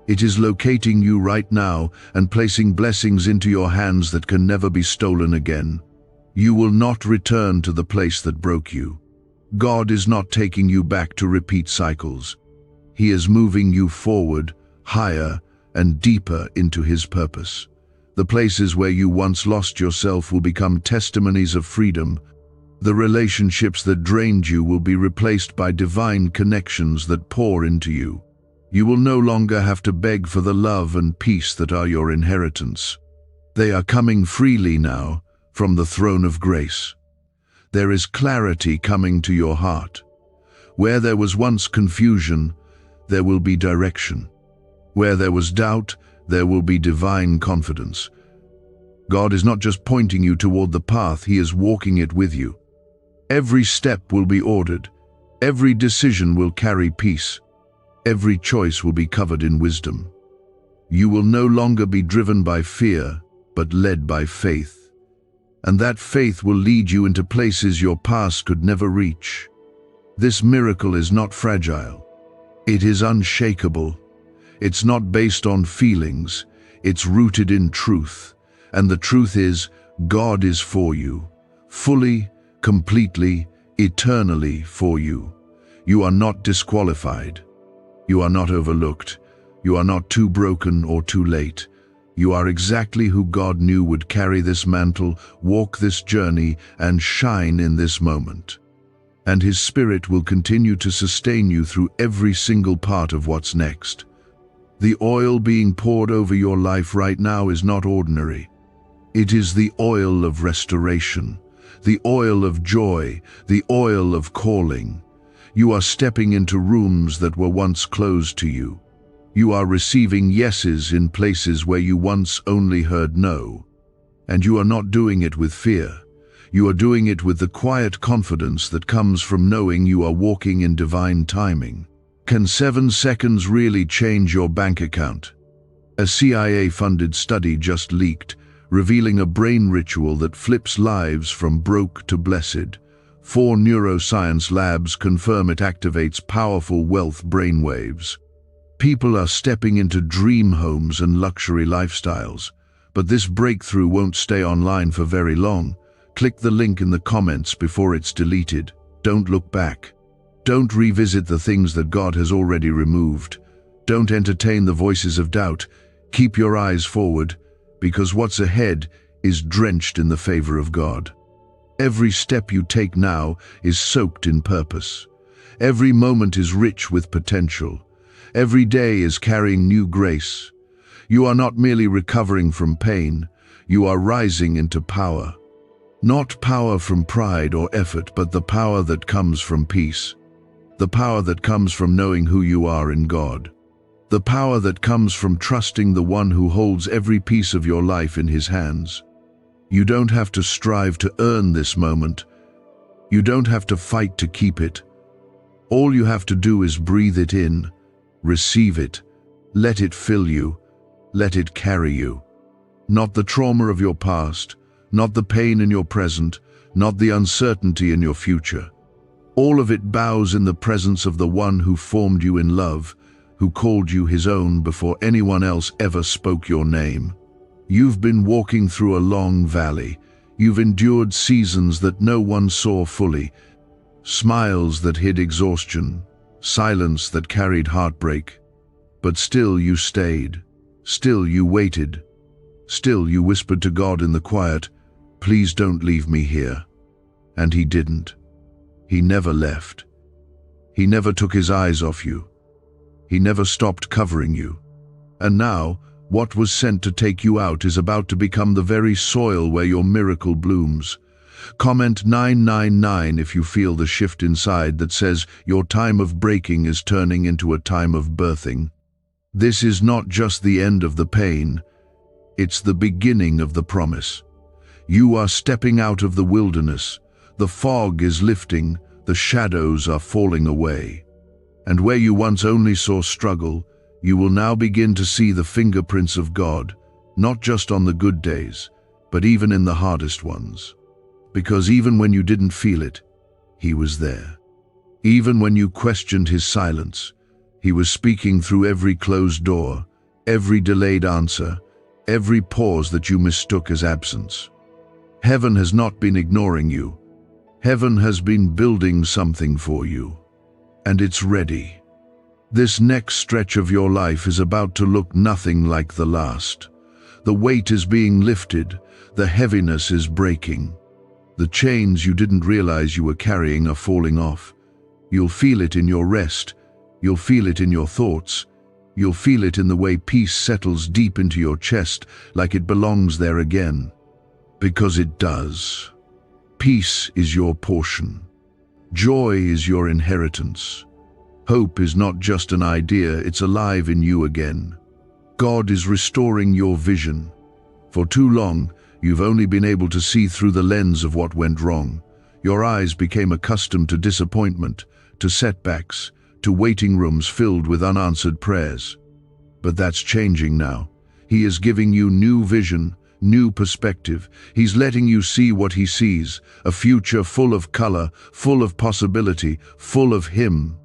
It is locating you right now and placing blessings into your hands that can never be stolen again. You will not return to the place that broke you. God is not taking you back to repeat cycles. He is moving you forward, higher and deeper into His purpose. The places where you once lost yourself will become testimonies of freedom. The relationships that drained you will be replaced by divine connections that pour into you. You will no longer have to beg for the love and peace that are your inheritance. They are coming freely now from the throne of grace. There is clarity coming to your heart. Where there was once confusion, there will be direction. Where there was doubt, there will be divine confidence. God is not just pointing you toward the path, He is walking it with you. Every step will be ordered. Every decision will carry peace. Every choice will be covered in wisdom. You will no longer be driven by fear, but led by faith. And that faith will lead you into places your past could never reach. This miracle is not fragile. It is unshakable. It's not based on feelings. It's rooted in truth. And the truth is, God is for you, fully, completely, eternally for you. You are not disqualified. You are not overlooked. You are not too broken or too late. You are exactly who God knew would carry this mantle, walk this journey, and shine in this moment. And His Spirit will continue to sustain you through every single part of what's next. The oil being poured over your life right now is not ordinary. It is the oil of restoration, the oil of joy, the oil of calling. You are stepping into rooms that were once closed to you. You are receiving yeses in places where you once only heard no. And you are not doing it with fear. You are doing it with the quiet confidence that comes from knowing you are walking in divine timing. Can 7 seconds really change your bank account? A CIA-funded study just leaked, revealing a brain ritual that flips lives from broke to blessed. 4 neuroscience labs confirm it activates powerful wealth brainwaves. People are stepping into dream homes and luxury lifestyles. But this breakthrough won't stay online for very long. Click the link in the comments before it's deleted. Don't look back. Don't revisit the things that God has already removed. Don't entertain the voices of doubt. Keep your eyes forward, because what's ahead is drenched in the favor of God. Every step you take now is soaked in purpose. Every moment is rich with potential. Every day is carrying new grace. You are not merely recovering from pain, you are rising into power. Not power from pride or effort, but the power that comes from peace. The power that comes from knowing who you are in God. The power that comes from trusting the one who holds every piece of your life in his hands. You don't have to strive to earn this moment. You don't have to fight to keep it. All you have to do is breathe it in, receive it, let it fill you, let it carry you. Not the trauma of your past, not the pain in your present, not the uncertainty in your future. All of it bows in the presence of the one who formed you in love, who called you his own before anyone else ever spoke your name. You've been walking through a long valley. You've endured seasons that no one saw fully, smiles that hid exhaustion, silence that carried heartbreak. But still you stayed. Still you waited. Still you whispered to God in the quiet, "Please don't leave me here." And he didn't. He never left. He never took his eyes off you. He never stopped covering you. And now, what was sent to take you out is about to become the very soil where your miracle blooms. Comment 999 if you feel the shift inside that says your time of breaking is turning into a time of birthing. This is not just the end of the pain, it's the beginning of the promise. You are stepping out of the wilderness. The fog is lifting, the shadows are falling away. And where you once only saw struggle, you will now begin to see the fingerprints of God, not just on the good days, but even in the hardest ones. Because even when you didn't feel it, he was there. Even when you questioned his silence, he was speaking through every closed door, every delayed answer, every pause that you mistook as absence. Heaven has not been ignoring you. Heaven has been building something for you. And it's ready. This next stretch of your life is about to look nothing like the last. The weight is being lifted, the heaviness is breaking. The chains you didn't realize you were carrying are falling off. You'll feel it in your rest, you'll feel it in your thoughts, you'll feel it in the way peace settles deep into your chest like it belongs there again. Because it does. Peace is your portion. Joy is your inheritance. Hope is not just an idea, it's alive in you again. God is restoring your vision. For too long, you've only been able to see through the lens of what went wrong. Your eyes became accustomed to disappointment, to setbacks, to waiting rooms filled with unanswered prayers. But that's changing now. He is giving you new vision, new perspective. He's letting you see what he sees, a future full of color, full of possibility, full of him.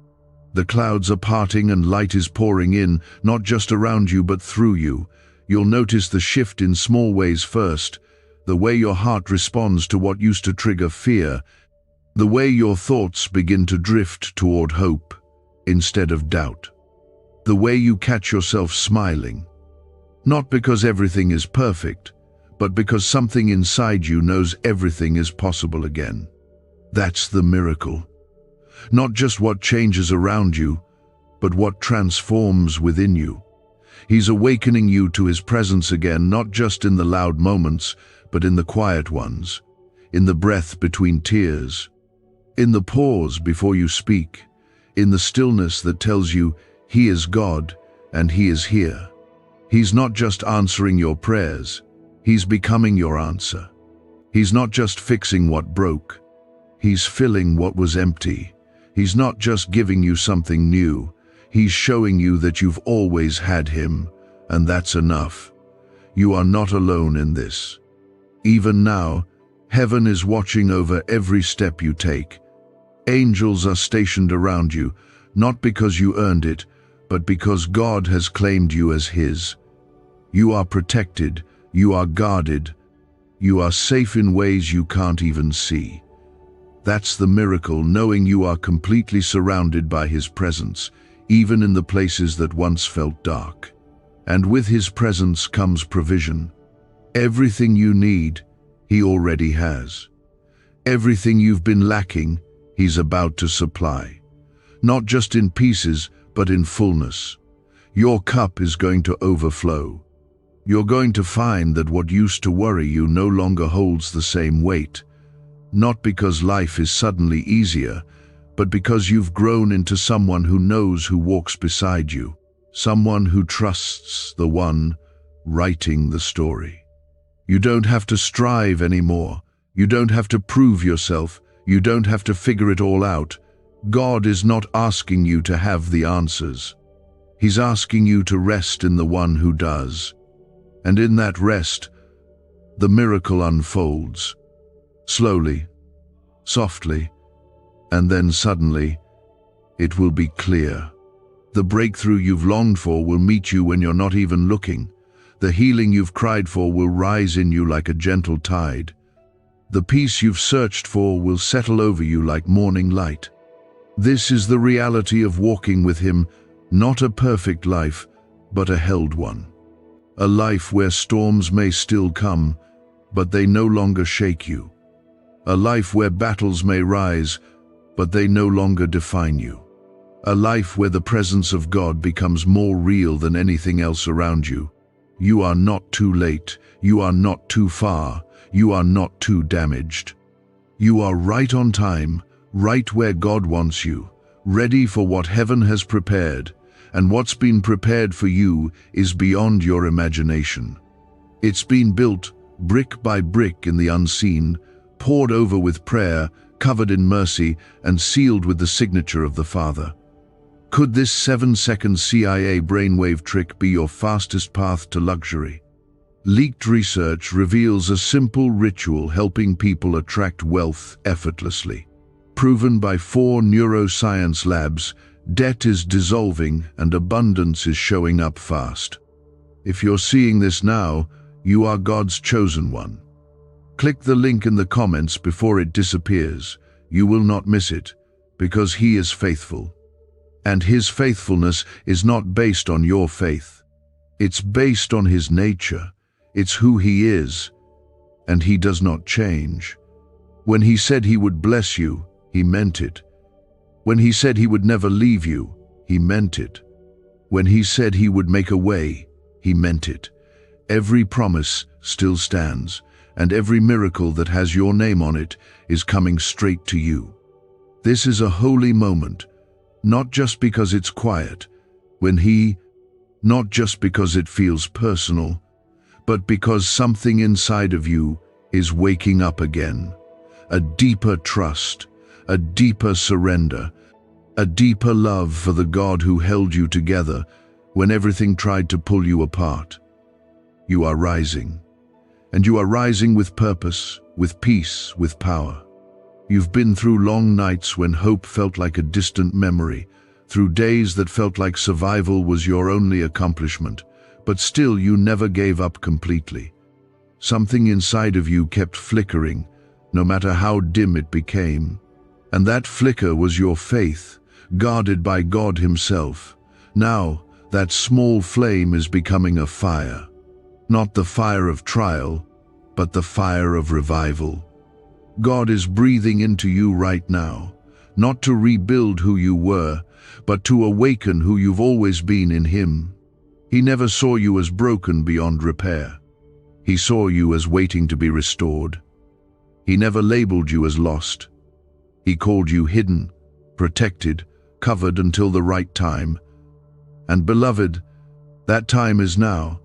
The clouds are parting and light is pouring in, not just around you but through you. You'll notice the shift in small ways first, the way your heart responds to what used to trigger fear, the way your thoughts begin to drift toward hope instead of doubt, the way you catch yourself smiling. Not because everything is perfect, but because something inside you knows everything is possible again. That's the miracle. Not just what changes around you, but what transforms within you. He's awakening you to his presence again, not just in the loud moments, but in the quiet ones, in the breath between tears, in the pause before you speak, in the stillness that tells you he is God and he is here. He's not just answering your prayers, He's becoming your answer. He's not just fixing what broke. He's filling what was empty. He's not just giving you something new. He's showing you that you've always had him, and that's enough. You are not alone in this. Even now, heaven is watching over every step you take. Angels are stationed around you, not because you earned it, but because God has claimed you as his. You are protected, you are guarded, you are safe in ways you can't even see. That's the miracle, knowing you are completely surrounded by his presence, even in the places that once felt dark. And with his presence comes provision. Everything you need, he already has. Everything you've been lacking, he's about to supply. Not just in pieces, but in fullness. Your cup is going to overflow. You're going to find that what used to worry you no longer holds the same weight. Not because life is suddenly easier, but because you've grown into someone who knows who walks beside you. Someone who trusts the one writing the story. You don't have to strive anymore. You don't have to prove yourself. You don't have to figure it all out. God is not asking you to have the answers. He's asking you to rest in the one who does. And in that rest, the miracle unfolds. Slowly, softly, and then suddenly, it will be clear. The breakthrough you've longed for will meet you when you're not even looking. The healing you've cried for will rise in you like a gentle tide. The peace you've searched for will settle over you like morning light. This is the reality of walking with him, not a perfect life, but a held one. A life where storms may still come, but they no longer shake you. A life where battles may rise, but they no longer define you. A life where the presence of God becomes more real than anything else around you. You are not too late. You are not too far. You are not too damaged. You are right on time, right where God wants you, ready for what heaven has prepared. And what's been prepared for you is beyond your imagination. It's been built brick by brick in the unseen, poured over with prayer, covered in mercy, and sealed with the signature of the Father. Could this 7-second CIA brainwave trick be your fastest path to luxury? Leaked research reveals a simple ritual helping people attract wealth effortlessly. Proven by 4 neuroscience labs, debt is dissolving and abundance is showing up fast. If you're seeing this now, you are God's chosen one. Click the link in the comments before it disappears. You will not miss it, because he is faithful. And his faithfulness is not based on your faith. It's based on his nature. It's who he is, and he does not change. When he said he would bless you, he meant it. When he said he would never leave you, he meant it. When he said he would make a way, he meant it. Every promise still stands, and every miracle that has your name on it is coming straight to you. This is a holy moment, not just because it's quiet, not just because it feels personal, but because something inside of you is waking up again. A deeper trust, a deeper surrender, a deeper love for the God who held you together when everything tried to pull you apart. You are rising, and you are rising with purpose, with peace, with power. You've been through long nights when hope felt like a distant memory, through days that felt like survival was your only accomplishment, but still you never gave up completely. Something inside of you kept flickering, no matter how dim it became. And that flicker was your faith, guarded by God himself. Now, that small flame is becoming a fire. Not the fire of trial, but the fire of revival. God is breathing into you right now, not to rebuild who you were, but to awaken who you've always been in him. He never saw you as broken beyond repair. He saw you as waiting to be restored. He never labeled you as lost. He called you hidden, protected, covered until the right time. And beloved, that time is now.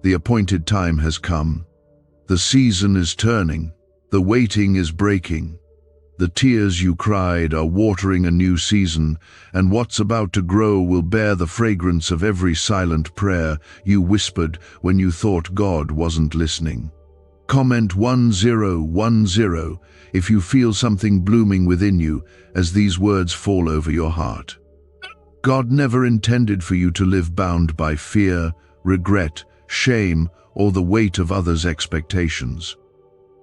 The appointed time has come. The season is turning. The waiting is breaking. The tears you cried are watering a new season, and what's about to grow will bear the fragrance of every silent prayer you whispered when you thought God wasn't listening. Comment 1010 if you feel something blooming within you as these words fall over your heart. God never intended for you to live bound by fear, regret, shame, or the weight of others' expectations.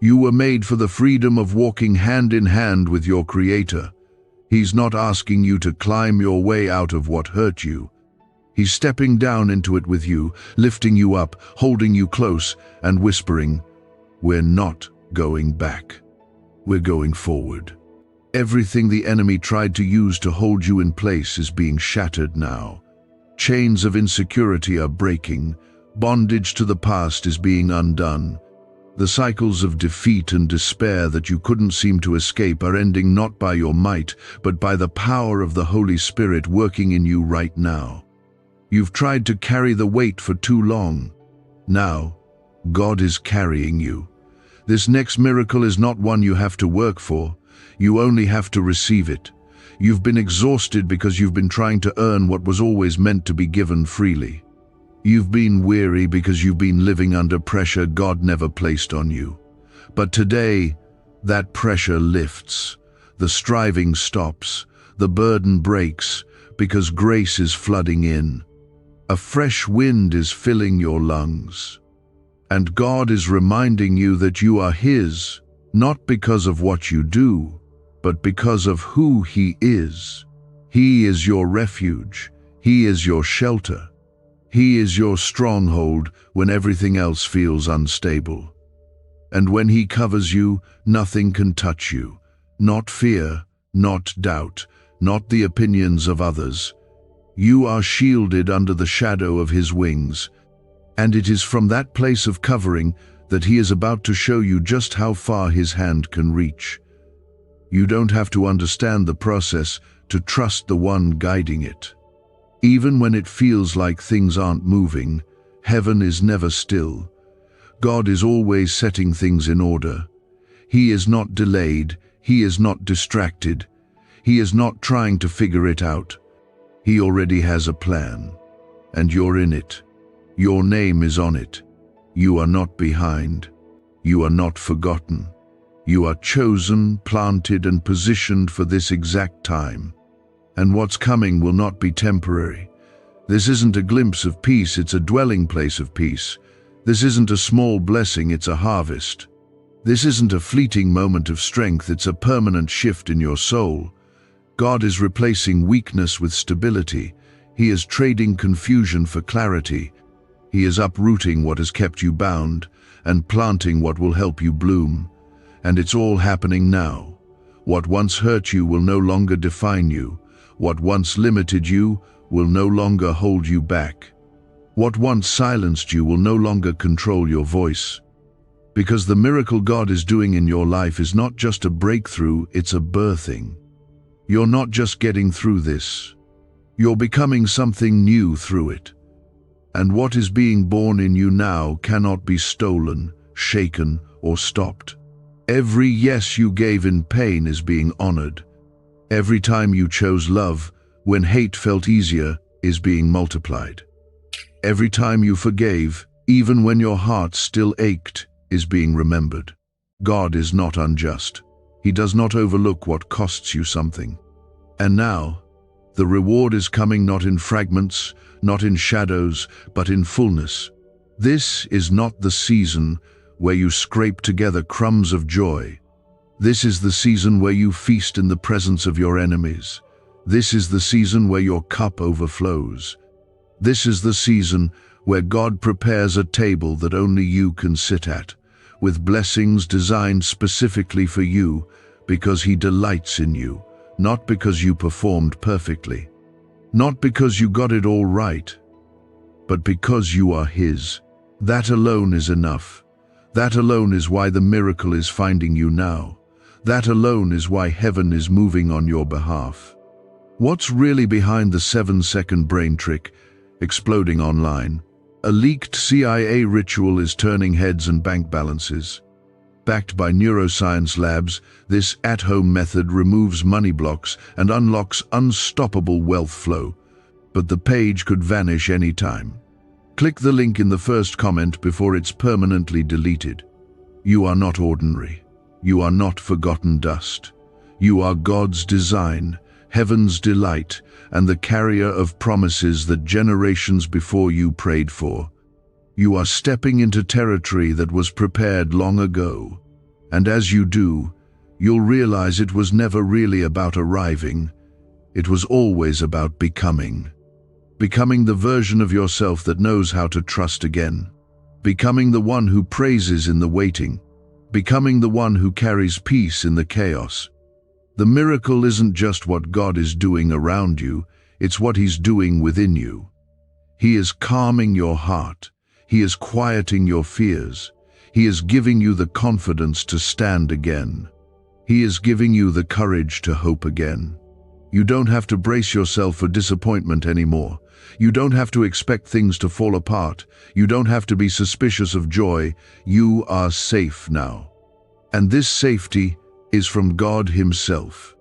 You were made for the freedom of walking hand in hand with your Creator. He's not asking you to climb your way out of what hurt you. He's stepping down into it with you, lifting you up, holding you close, and whispering, "We're not going back. We're going forward." Everything the enemy tried to use to hold you in place is being shattered now. Chains of insecurity are breaking. Bondage to the past is being undone. The cycles of defeat and despair that you couldn't seem to escape are ending not by your might, but by the power of the Holy Spirit working in you right now. You've tried to carry the weight for too long. Now, God is carrying you. This next miracle is not one you have to work for. You only have to receive it. You've been exhausted because you've been trying to earn what was always meant to be given freely. You've been weary because you've been living under pressure God never placed on you. But today, that pressure lifts. The striving stops. The burden breaks because grace is flooding in. A fresh wind is filling your lungs. And God is reminding you that you are His, not because of what you do, but because of who He is. He is your refuge. He is your shelter. He is your stronghold when everything else feels unstable. And when He covers you, nothing can touch you. Not fear, not doubt, not the opinions of others. You are shielded under the shadow of His wings. And it is from that place of covering that He is about to show you just how far His hand can reach. You don't have to understand the process to trust the one guiding it. Even when it feels like things aren't moving, heaven is never still. God is always setting things in order. He is not delayed. He is not distracted. He is not trying to figure it out. He already has a plan, and you're in it. Your name is on it. You are not behind. You are not forgotten. You are chosen, planted, and positioned for this exact time. And what's coming will not be temporary. This isn't a glimpse of peace, it's a dwelling place of peace. This isn't a small blessing, it's a harvest. This isn't a fleeting moment of strength, it's a permanent shift in your soul. God is replacing weakness with stability. He is trading confusion for clarity. He is uprooting what has kept you bound and planting what will help you bloom. And it's all happening now. What once hurt you will no longer define you. What once limited you will no longer hold you back. What once silenced you will no longer control your voice. Because the miracle God is doing in your life is not just a breakthrough, it's a birthing. You're not just getting through this. You're becoming something new through it. And what is being born in you now cannot be stolen, shaken, or stopped. Every yes you gave in pain is being honored. Every time you chose love, when hate felt easier, is being multiplied. Every time you forgave, even when your heart still ached, is being remembered. God is not unjust. He does not overlook what costs you something. And now, the reward is coming not in fragments, not in shadows, but in fullness. This is not the season where you scrape together crumbs of joy. This is the season where you feast in the presence of your enemies. This is the season where your cup overflows. This is the season where God prepares a table that only you can sit at, with blessings designed specifically for you, because He delights in you, not because you performed perfectly, not because you got it all right, but because you are His. That alone is enough. That alone is why the miracle is finding you now. That alone is why heaven is moving on your behalf. What's really behind the 7-second brain trick exploding online? A leaked CIA ritual is turning heads and bank balances. Backed by neuroscience labs, this at-home method removes money blocks and unlocks unstoppable wealth flow. But the page could vanish any time. Click the link in the first comment before it's permanently deleted. You are not ordinary. You are not forgotten dust. You are God's design, heaven's delight, and the carrier of promises that generations before you prayed for. You are stepping into territory that was prepared long ago. And as you do, you'll realize it was never really about arriving. It was always about becoming. Becoming the version of yourself that knows how to trust again. Becoming the one who praises in the waiting. Becoming the one who carries peace in the chaos. The miracle isn't just what God is doing around you, it's what He's doing within you. He is calming your heart. He is quieting your fears. He is giving you the confidence to stand again. He is giving you the courage to hope again. You don't have to brace yourself for disappointment anymore. You don't have to expect things to fall apart. You don't have to be suspicious of joy. You are safe now. And this safety is from God Himself.